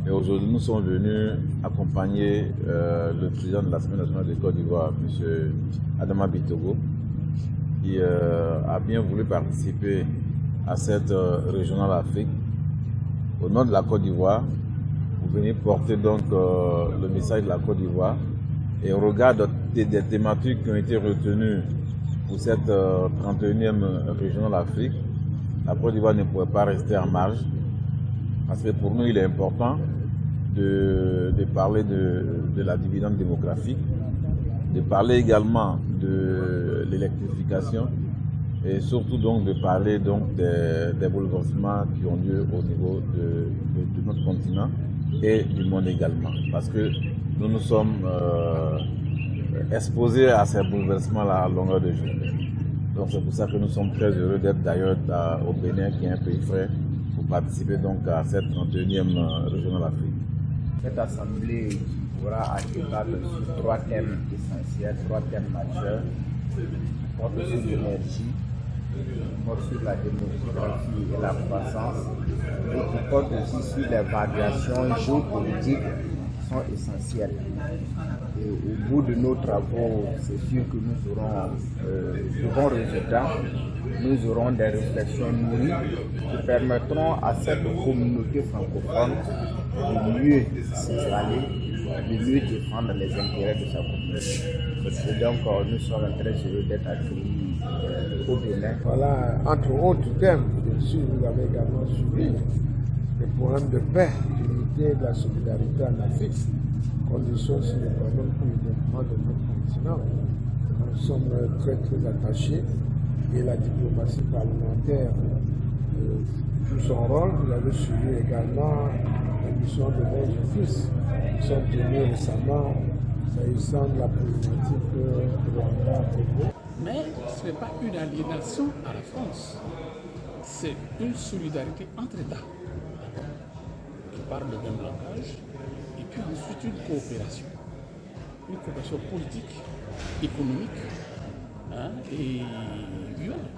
Et aujourd'hui, nous sommes venus accompagner le président de l'Assemblée nationale de Côte d'Ivoire, M. Adama Bitogo, qui a bien voulu participer à cette régionale Afrique. Au nom de la Côte d'Ivoire, vous venez porter donc le message de la Côte d'Ivoire et au regard des thématiques qui ont été retenues pour cette 31e régionale Afrique, la Côte d'Ivoire ne pourrait pas rester en marge parce que pour nous il est important de parler de la dividende démographique, de parler également de l'électrification et surtout donc de parler donc des bouleversements qui ont lieu au niveau de notre continent et du monde également. Parce que nous nous sommes exposés à ces bouleversements-là à longueur de journée. Donc c'est pour ça que nous sommes très heureux d'être d'ailleurs au Bénin, qui est un pays frère, pour participer donc à cette 31e régionale Afrique. Cette assemblée aura à débattre sur 3 thèmes essentiels, 3 thèmes majeurs, porte sur l'énergie, porte sur la démographie et la croissance, et qui porte aussi sur les variations géopolitiques qui sont essentielles. Et au bout de nos travaux, c'est sûr que nous aurons de bons résultats, nous aurons des réflexions nourries qui permettront à cette communauté francophone de mieux s'installer, de mieux défendre les intérêts de sa communauté. Et donc nous sommes très heureux d'être accueillis au Bénin. Voilà, entre autres thèmes, bien sûr, vous avez également suivi le programme de paix, d'unité et de la solidarité en Afrique, conditions sine qua non pour le développement de notre continent. Nous sommes très attachés et la diplomatie parlementaire joue son rôle. Vous avez suivi également la mission de mère et fils qui sont tenus récemment s'agissant de la problématique Rwanda-Congo. Mais ce n'est pas une aliénation à la France, c'est une solidarité entre États qui parlent le même langage, et puis ensuite une coopération politique, économique et humaine,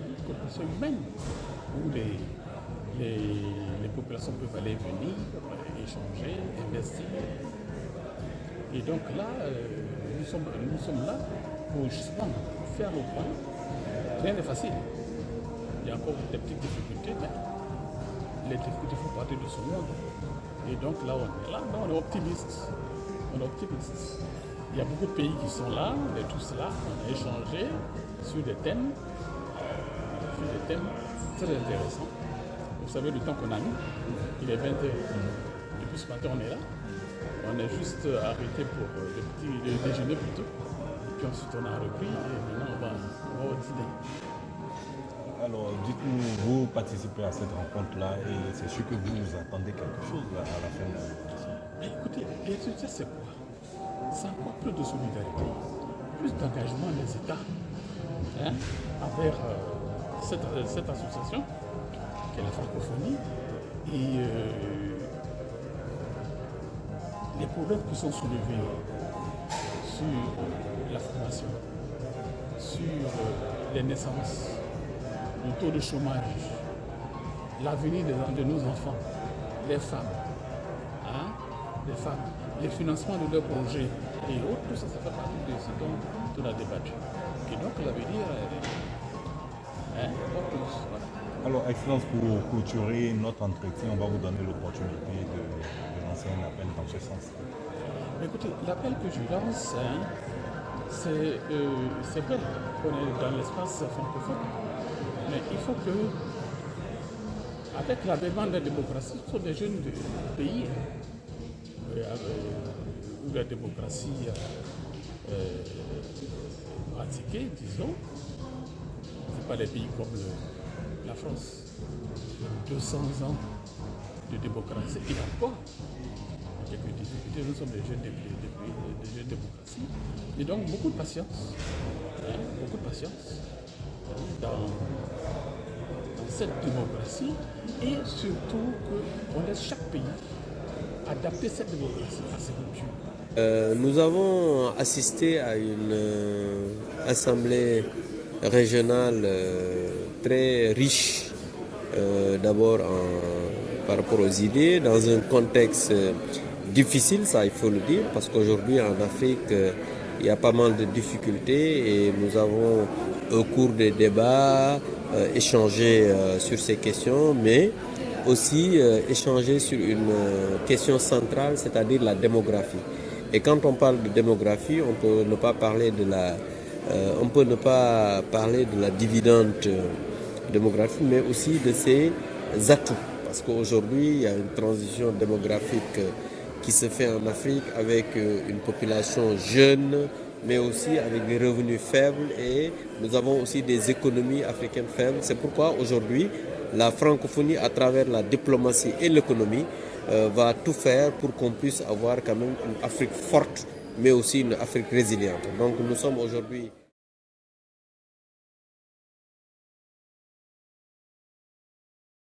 une coopération humaine où les populations peuvent aller venir, échanger, investir. Et donc là, nous sommes là pour justement faire le point. Rien n'est facile. Il y a encore des petites difficultés, mais les difficultés font partie de ce monde. Et donc là, on est optimiste. On est optimiste. Il y a beaucoup de pays qui sont là, on est tous là, on a échangé sur des thèmes très intéressants. Vous savez le temps qu'on a mis, il est 20h. Depuis ce matin, on est là. On est juste arrêté pour le déjeuner plutôt. Et puis ensuite on a repris et maintenant on va au dîner. Alors dites-nous, vous participez à cette rencontre-là et c'est sûr que vous attendez quelque chose à la fin de la rencontre. Écoutez, les résultats c'est quoi? C'est encore plus de solidarité, plus d'engagement des États envers cette association qui est la francophonie et les problèmes qui sont soulevés sur la formation, sur les naissances, le taux de chômage, l'avenir de nos enfants, les femmes, les financements de leurs projets et autres, tout ça fait partie de ce dont on a débattu. Et donc l'avenir voilà. Alors, Excellence, pour clôturer notre entretien, on va vous donner l'opportunité de lancer un appel dans ce sens. Écoutez, l'appel que je lance, c'est vrai qu'on est dans l'espace francophone, mais il faut que, avec l'avènement de la démocratie, ce sont des jeunes pays où la démocratie pratiquée, disons, c'est pas des pays comme la France, 200 ans de démocratie, et encore quelques difficultés, nous sommes des jeunes démocraties, et donc beaucoup de patience, dans cette démocratie, et surtout qu'on laisse chaque pays adapter cette démocratie à ses cultures. Nous avons assisté à une assemblée régionale très riche, d'abord par rapport aux idées, dans un contexte difficile, ça il faut le dire, parce qu'aujourd'hui en Afrique, il y a pas mal de difficultés et nous avons au cours des débats échangé sur ces questions, mais aussi échanger sur une question centrale, c'est-à-dire la démographie. Et quand on parle de démographie, on peut ne pas parler de la dividende démographique, mais aussi de ses atouts. Parce qu'aujourd'hui, il y a une transition démographique qui se fait en Afrique avec une population jeune, mais aussi avec des revenus faibles, et nous avons aussi des économies africaines faibles. C'est pourquoi aujourd'hui, la francophonie, à travers la diplomatie et l'économie, va tout faire pour qu'on puisse avoir quand même une Afrique forte, mais aussi une Afrique résiliente. Donc nous sommes aujourd'hui